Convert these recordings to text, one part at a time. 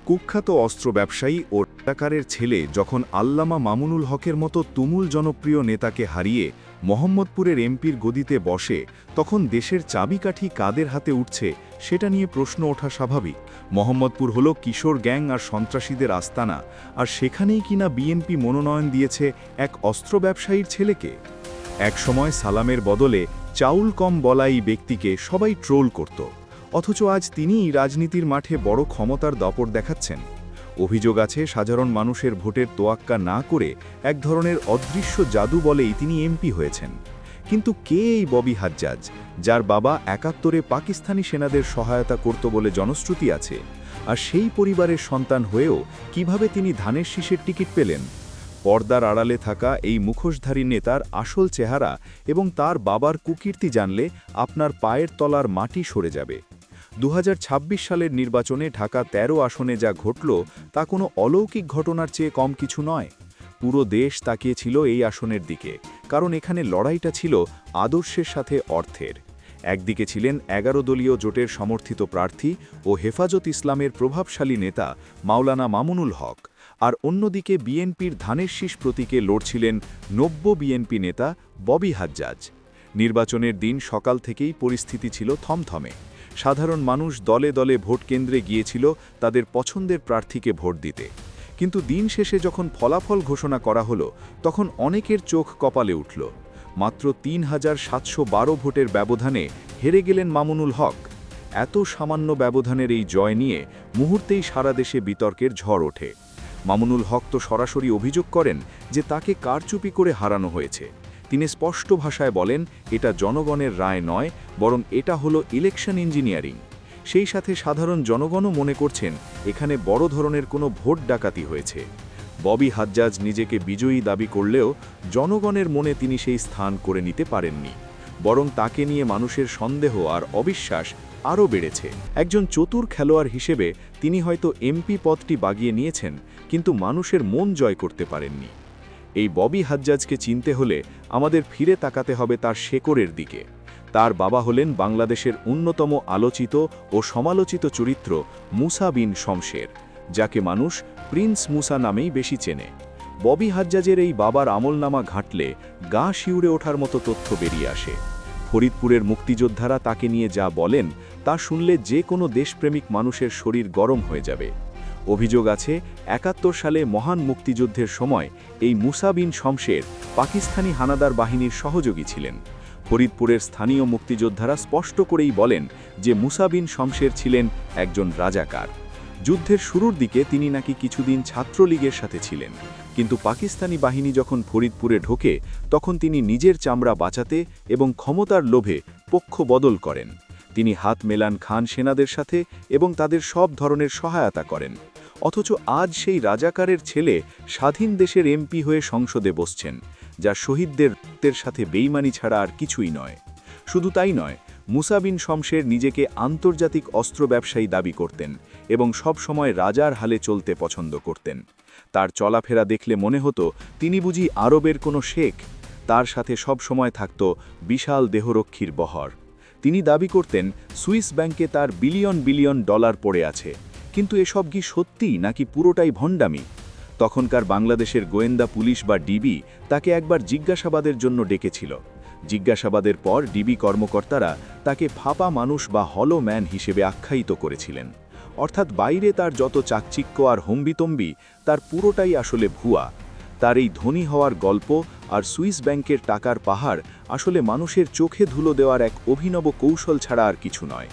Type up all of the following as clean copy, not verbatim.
কুখ্যাত অস্ত্র ব্যবসায়ী ও রাজাকারের ছেলে যখন আল্লামা মামুনুল হকের মতো তুমুল জনপ্রিয় নেতাকে হারিয়ে মোহাম্মদপুরের এমপির গদিতে বসে, তখন দেশের চাবিকাঠি কাদের হাতে উঠছে সেটা নিয়ে প্রশ্ন ওঠা স্বাভাবিক। মোহাম্মদপুর হলো কিশোর গ্যাং আর সন্ত্রাসীদের আস্তানা, আর সেখানেই কিনা বিএনপি মনোনয়ন দিয়েছে এক অস্ত্র ব্যবসায়ীর ছেলেকে। একসময় সালামের বদলে চাউল কম বলা এই ব্যক্তিকে সবাই ট্রোল করত, অথচ আজ তিনিই রাজনীতির মাঠে বড় ক্ষমতার দাপট দেখাচ্ছেন। অভিযোগ আছে সাধারণ মানুষের ভোটের তোয়াক্কা না করে এক ধরনের অদৃশ্য জাদু বলেই তিনি এমপি হয়েছেন। কিন্তু কে এই ববি হাজ্জাজ, যার বাবা ৭১-এ পাকিস্তানি সেনাদের সহায়তা করত বলে জনশ্রুতি আছে? আর সেই পরিবারের সন্তান হয়েও কিভাবে তিনি ধানের শীষের টিকিট পেলেন? পর্দার আড়ালে থাকা এই মুখোশধারী নেতার আসল চেহারা এবং তার বাবার কুকীর্তি জানলে আপনার পায়ের তলার মাটি সরে যাবে। ২০২৬ সালের নির্বাচনে ঢাকা ১৩ আসনে যা ঘটল তা কোনো অলৌকিক ঘটনার চেয়ে কম কিছু নয়। পুরো দেশ তাকিয়েছিল এই আসনের দিকে, কারণ এখানে লড়াইটা ছিল আদর্শের সাথে অর্থের। একদিকে ছিলেন ১১ দলীয় জোটের সমর্থিত প্রার্থী ও হেফাজত ইসলামের প্রভাবশালী নেতা মাওলানা মামুনুল হক, আর অন্যদিকে বিএনপির ধানের শীষ প্রতীকে লড়ছিলেন নব্য বিএনপি নেতা ববি হাজ্জাজ। নির্বাচনের দিন সকাল থেকেই পরিস্থিতি ছিল থমথমে। সাধারণ মানুষ দলে দলে ভোট কেন্দ্রে গিয়েছিল তাদের পছন্দের প্রার্থীকে ভোট দিতে। কিন্তু দিন শেষে যখন ফলাফল ঘোষণা করা হলো, তখন অনেকের চোখ কপালে উঠল। মাত্র ৩,৭১২ ভোটের ব্যবধানে হেরে গেলেন মামুনুল হক। এত সামান্য ব্যবধানের এই জয় নিয়ে মুহূর্তেই সারা দেশে বিতর্কের ঝড় ওঠে। মামুনুল হক তো সরাসরি অভিযোগ করেন যে তাকে কারচুপি করে হারানো হয়েছে। তিনি স্পষ্ট ভাষায় বলেন, এটা জনগণের রায় নয়, বরং এটা হলো ইলেকশন ইঞ্জিনিয়ারিং। সেই সাথে সাধারণ জনগণও মনে করছেন এখানে বড় ধরনের কোনো ভোট ডাকাতি হয়েছে। ববি হাজ্জাজ নিজেকে বিজয়ী দাবি করলেও জনগণের মনে তিনি সেই স্থান করে নিতে পারেননি, বরং তাকে নিয়ে মানুষের সন্দেহ আর অবিশ্বাস আরও বেড়েছে। একজন চতুর খেলোয়াড় হিসেবে তিনি হয়তো এমপি পদটি বাগিয়ে নিয়েছেন, কিন্তু মানুষের মন জয় করতে পারেননি। এই ববি হাজ্জাজকে চিনতে হলে আমাদের ফিরে তাকাতে হবে তার শেকড়ের দিকে। তার বাবা হলেন বাংলাদেশের অন্যতম আলোচিত ও সমালোচিত চরিত্র মুসা বিন শমশের, যাকে মানুষ প্রিন্স মুসা নামেই বেশি চেনে। ববি হাজ্জাজের এই বাবার আমলনামা ঘাঁটলে গা শিউরে ওঠার মতো তথ্য বেরিয়ে আসে। ফরিদপুরের মুক্তিযোদ্ধারা তাকে নিয়ে যা বলেন তা শুনলে যে কোনো দেশপ্রেমিক মানুষের শরীর গরম হয়ে যাবে। অভিযোগ আছে ৭১ সালে মহান মুক্তিযুদ্ধের সময় এই মুসা বিন শমশের পাকিস্তানি হানাদার বাহিনীর সহযোগী ছিলেন। ফরিদপুরের স্থানীয় মুক্তিযোদ্ধারা স্পষ্ট করেই বলেন যে মুসা বিন শমশের ছিলেন একজন রাজাকার। যুদ্ধের শুরুর দিকে তিনি নাকি কিছুদিন ছাত্রলীগের সাথে ছিলেন, কিন্তু পাকিস্তানি বাহিনী যখন ফরিদপুরে ঢোকে তখন তিনি নিজের চামড়া বাঁচাতে এবং ক্ষমতার লোভে পক্ষ বদল করেন। তিনি হাত মেলান খান সেনাদের সাথে এবং তাদের সব ধরনের সহায়তা করেন। অথচ আজ সেই রাজাকারের ছেলে স্বাধীন দেশের এমপি হয়ে সংসদে বসছেন, যা শহীদদের রক্তের সাথে বেইমানি ছাড়া আর কিছুই নয়। শুধু তাই নয়, মুসা বিন শমশের নিজেকে আন্তর্জাতিক অস্ত্র ব্যবসায়ী দাবি করতেন এবং সব সময় রাজার হালে চলতে পছন্দ করতেন। তার চলাফেরা দেখলে মনে হতো তিনি বুঝি আরবের কোনো শেখ। তার সাথে সব সময় থাকত বিশাল দেহরক্ষীর বহর। তিনি দাবি করতেন সুইস ব্যাংকে তার বিলিয়ন বিলিয়ন ডলার পড়ে আছে, কিন্তু এসব কি সত্যি নাকি পুরোটাই ভণ্ডামি? তখনকার বাংলাদেশের গোয়েন্দা পুলিশ বা ডিবি তাকে একবার জিজ্ঞাসাবাদের জন্য ডেকেছিল। জিজ্ঞাসাবাদের পর ডিবি কর্মকর্তারা তাকে ফাঁপা মানুষ বা হলো ম্যান হিসেবে আখ্যায়িত করেছিলেন। অর্থাৎ বাইরে তার যত চাকচিক্য আর হম্বিতম্বি, তার পুরোটাই আসলে ভুয়া। তার এই ধনী হওয়ার গল্প আর সুইস ব্যাংকের টাকার পাহাড় আসলে মানুষের চোখে ধুলো দেওয়ার এক অভিনব কৌশল ছাড়া আর কিছু নয়।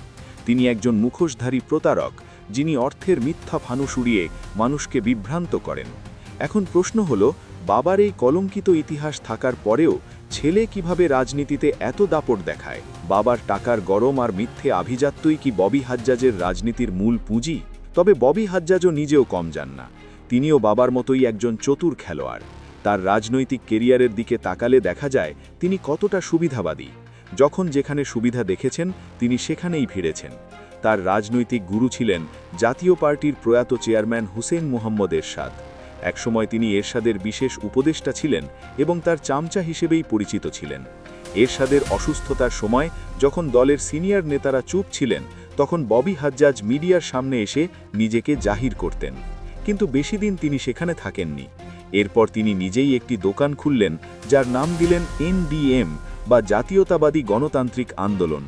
তিনি একজন মুখোশধারী প্রতারক, যিনি অর্থের মিথ্যা ফানুস উড়িয়ে মানুষকে বিভ্রান্ত করেন। এখন প্রশ্ন হলো, বাবার এই কলঙ্কিত ইতিহাস থাকার পরেও ছেলে কিভাবে রাজনীতিতে এত দাপট দেখায়? বাবার টাকার গরম আর মিথ্যে আভিজাত্যই কি ববি হাজ্জাজের রাজনীতির মূল পুঁজি? তবে ববি হাজ্জাজও নিজেও কম যান না। তিনিও বাবার মতোই একজন চতুর খেলোয়াড়। তার রাজনৈতিক কেরিয়ারের দিকে তাকালে দেখা যায় তিনি কতটা সুবিধাবাদী। যখন যেখানে সুবিধা দেখেছেন তিনি সেখানেই ভিড়েছেন। তার রাজনৈতিক গুরু ছিলেন জাতীয় পার্টির প্রয়াত চেয়ারম্যান হুসেইন মোহাম্মদ এরশাদ। একসময় তিনি এরশাদের বিশেষ উপদেষ্টা ছিলেন এবং তার চামচা হিসেবেই পরিচিত ছিলেন। এরশাদের অসুস্থতার সময় যখন দলের সিনিয়র নেতারা চুপ ছিলেন, তখন ববি হাজ্জাজ মিডিয়ার সামনে এসে নিজেকে জাহির করতেন, কিন্তু বেশি দিন তিনি সেখানে থাকেননি। এরপর তিনি নিজেই একটি দোকান খুললেন, যার নাম দিলেন এনডিএম বা জাতীয়তাবাদী গণতান্ত্রিক আন্দোলন।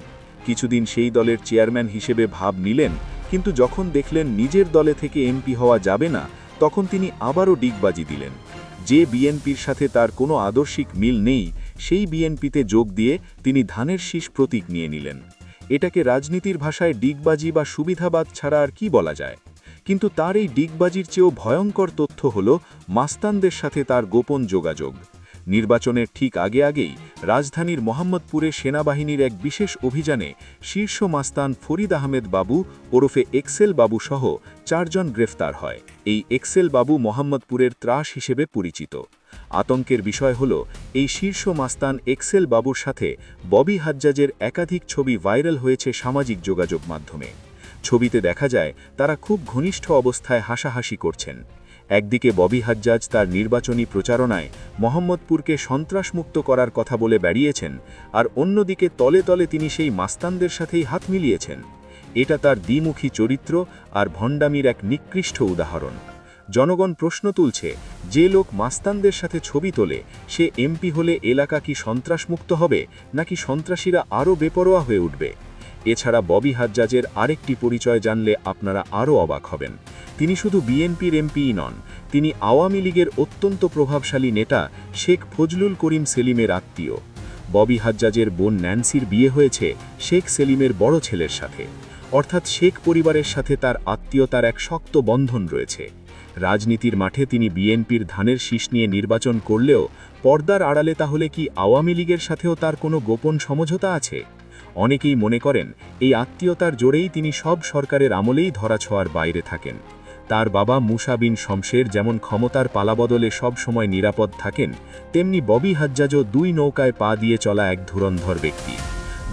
কিছুদিন সেই দলের চেয়ারম্যান হিসেবে ভাব নিলেন, কিন্তু যখন দেখলেন নিজের দলে থেকে এমপি হওয়া যাবে না, তখন তিনি আবারও ডিগবাজি দিলেন। যে বিএনপির সাথে তার কোনো আদর্শিক মিল নেই, সেই বিএনপিতে যোগ দিয়ে তিনি ধানের শীষ প্রতীক নিয়ে নিলেন। এটাকে রাজনীতির ভাষায় ডিগবাজি বা সুবিধাবাদ ছাড়া আর কি বলা যায়। কিন্তু তার এই ডিগবাজির চেয়েও ভয়ঙ্কর তথ্য হল মাস্তানদের সাথে তার গোপন যোগাযোগ। নির্বাচনের ঠিক আগেই রাজধানীর মোহাম্মদপুরে সেনাবাহিনীর এক বিশেষ অভিযানে শীর্ষ মাস্তান ফরিদ আহমেদ বাবু ওরফে এক্সেল বাবু সহ 4 জন গ্রেফতার হয়। এই এক্সেল বাবু মোহাম্মদপুরের ত্রাস হিসেবে পরিচিত। আতঙ্কের বিষয় হল, এই শীর্ষ মাস্তান এক্সেল বাবুর সাথে ববি হাজ্জাজের একাধিক ছবি ভাইরাল হয়েছে সামাজিক যোগাযোগ মাধ্যমে। ছবিতে দেখা যায় তারা খুব ঘনিষ্ঠ অবস্থায় হাসাহাসি করছেন। একদিকে ববি হাজ্জাজ তার নির্বাচনী প্রচারণায় মোহাম্মদপুরকে সন্ত্রাসমুক্ত করার কথা বলে বেরিয়েছেন, আর অন্যদিকে তলে তলে তিনি সেই মাস্তানদের সাথেই হাত মিলিয়েছেন। এটা তার দ্বিমুখী চরিত্র আর ভণ্ডামির এক নিকৃষ্ট উদাহরণ। জনগণ প্রশ্ন তুলছে, যে লোক মাস্তানদের সাথে ছবি তোলে, সে এমপি হলে এলাকা কি সন্ত্রাসমুক্ত হবে, নাকি সন্ত্রাসীরা আরও বেপরোয়া হয়ে উঠবে? এছাড়া ববি হাজ্জাজের আরেকটি পরিচয় জানলে আপনারা আরও অবাক হবেন। তিনি শুধু বিএনপির এমপিই নন, তিনি আওয়ামী লীগের অত্যন্ত প্রভাবশালী নেতা শেখ ফজলুল করিম সেলিমের আত্মীয়। ববি হাজ্জাজের বোন ন্যান্সির বিয়ে হয়েছে শেখ সেলিমের বড় ছেলের সাথে, অর্থাৎ শেখ পরিবারের সাথে তার আত্মীয়তার এক শক্ত বন্ধন রয়েছে। রাজনীতির মাঠে তিনি বিএনপির ধানের শীষ নিয়ে নির্বাচন করলেও পর্দার আড়ালে তাহলে কি আওয়ামী লীগের সাথেও তার কোনো গোপন সমঝোতা আছে? অনেকেই মনে করেন এই আত্মীয়তার জোরেই তিনি সব সরকারের আমলেই ধরাছোঁয়ার বাইরে থাকেন। তার বাবা মুসা বিন শমশের যেমন ক্ষমতার পালাবদলে সব সময় নিরাপদ থাকেন, তেমনি ববি হাজ্জাজও 2 নৌকায় পা দিয়ে চলা এক ধুরন্ধর ব্যক্তি।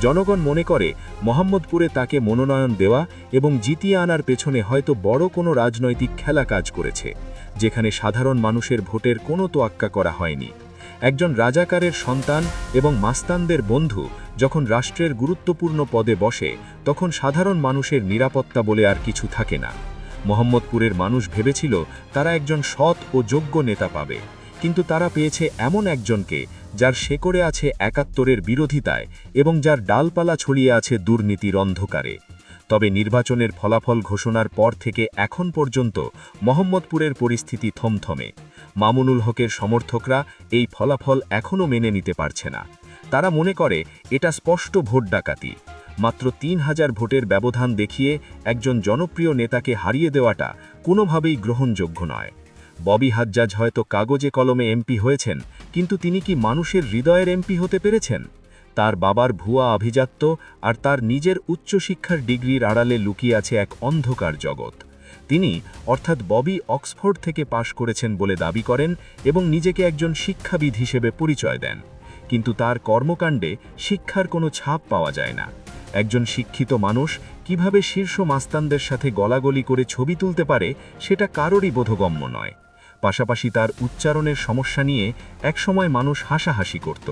জনগণ মনে করে মোহাম্মদপুরে তাকে মনোনয়ন দেওয়া এবং জিতিয়ে আনার পেছনে হয়তো বড় কোনো রাজনৈতিক খেলা কাজ করেছে, যেখানে সাধারণ মানুষের ভোটের কোনো তোয়াক্কা করা হয়নি। একজন রাজাকারের সন্তান এবং মাস্তানদের বন্ধু যখন রাষ্ট্রের গুরুত্বপূর্ণ পদে বসে, তখন সাধারণ মানুষের নিরাপত্তা বলে আর কিছু থাকে না। মোহাম্মদপুরের মানুষ ভেবেছিল তারা একজন সৎ ও যোগ্য নেতা পাবে, কিন্তু তারা পেয়েছে এমন একজনকে যার শেকড়ে আছে ৭১-এর বিরোধিতায় এবং যার ডালপালা ছড়িয়ে আছে দুর্নীতির অন্ধকারে। তবে নির্বাচনের ফলাফল ঘোষণার পর থেকে এখন পর্যন্ত মোহাম্মদপুরের পরিস্থিতি থমথমে। মামুনুল হকের সমর্থকরা এই ফলাফল এখনও মেনে নিতে পারছে না। তারা মনে করে এটা স্পষ্ট ভোট ডাকাতি। মাত্র ৩,০০০ ভোটের ব্যবধান দেখিয়ে একজন জনপ্রিয় নেতাকে হারিয়ে দেওয়াটা কোনোভাবেই গ্রহণযোগ্য নয়। ববি হাজ্জাজ হয়তো কাগজে কলমে এমপি হয়েছেন, কিন্তু তিনি কি মানুষের হৃদয়ের এমপি হতে পেরেছেন? তার বাবার ভুয়া আভিজাত্য আর তার নিজের উচ্চশিক্ষার ডিগ্রির আড়ালে লুকিয়ে আছে এক অন্ধকার জগৎ। তিনি অর্থাৎ ববি অক্সফোর্ড থেকে পাশ করেছেন বলে দাবি করেন এবং নিজেকে একজন শিক্ষাবিদ হিসেবে পরিচয় দেন, কিন্তু তার কর্মকাণ্ডে শিক্ষার কোনো ছাপ পাওয়া যায় না। একজন শিক্ষিত মানুষ কিভাবে শীর্ষ মাস্তানদের সাথে গলাগলি করে ছবি তুলতে পারে, সেটা কারোরই বোধগম্য নয়। পাশাপাশি তার উচ্চারণের সমস্যা নিয়ে একসময় মানুষ হাসাহাসি করত।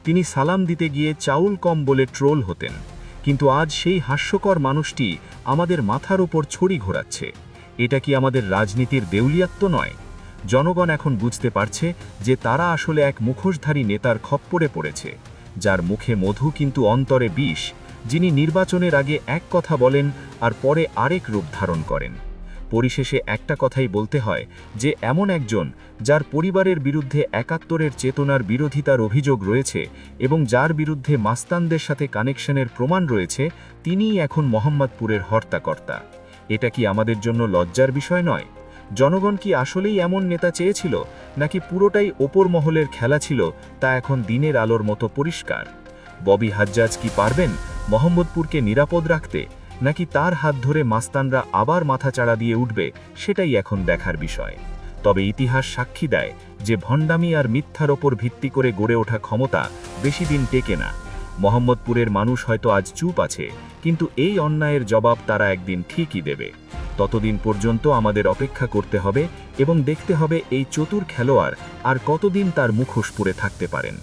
তিনি সালাম দিতে গিয়ে চাউল কম বলে ট্রোল হতেন, কিন্তু আজ সেই হাস্যকর মানুষটি আমাদের মাথার ওপর ছড়ি ঘোরাচ্ছে। এটা কি আমাদের রাজনীতির দেউলিয়াত্ব নয়? জনগণ এখন বুঝতে পারছে যে তারা আসলে এক মুখোশধারী নেতার খপ্পরে পড়েছে, যার মুখে মধু কিন্তু অন্তরে বিষ, যিনি নির্বাচনের আগে এক কথা বলেন আর পরে আরেক রূপ ধারণ করেন। পরিশেষে একটা কথাই বলতে হয় যে এমন একজন যার পরিবারের বিরুদ্ধে ৭১-এর চেতনার বিরোধিতার অভিযোগ রয়েছে এবং যার বিরুদ্ধে মাস্তানদের সাথে কানেকশনের প্রমাণ রয়েছে, তিনিই এখন মোহাম্মদপুরের হর্তাকর্তা। এটা কি আমাদের জন্য লজ্জার বিষয় নয়? জনগণ কি আসলেই এমন নেতা চেয়েছিল, নাকি পুরোটাই ওপর মহলের খেলা ছিল, তা এখন দিনের আলোর মতো পরিষ্কার? ববি হাজ্জাজ কি পারবেন মোহাম্মদপুরকে নিরাপদ রাখতে, নাকি তার হাত ধরে মাস্তানরা আবার মাথাচাড়া দিয়ে উঠবে, সেটাই এখন দেখার বিষয়। তবে ইতিহাস সাক্ষী দেয় যে ভণ্ডামি আর মিথ্যার ওপর ভিত্তি করে গড়ে ওঠা ক্ষমতা বেশি দিন টেকে না। মোহাম্মদপুরের মানুষ হয়তো আজ চুপ আছে, কিন্তু এই অন্যায়ের জবাব তারা একদিন ঠিকই দেবে। ততদিন পর্যন্ত আমাদের অপেক্ষা করতে হবে এবং দেখতে হবে এই চতুর খেলোয়াড় আর কতদিন তার মুখোশ পরে থাকতে পারেন।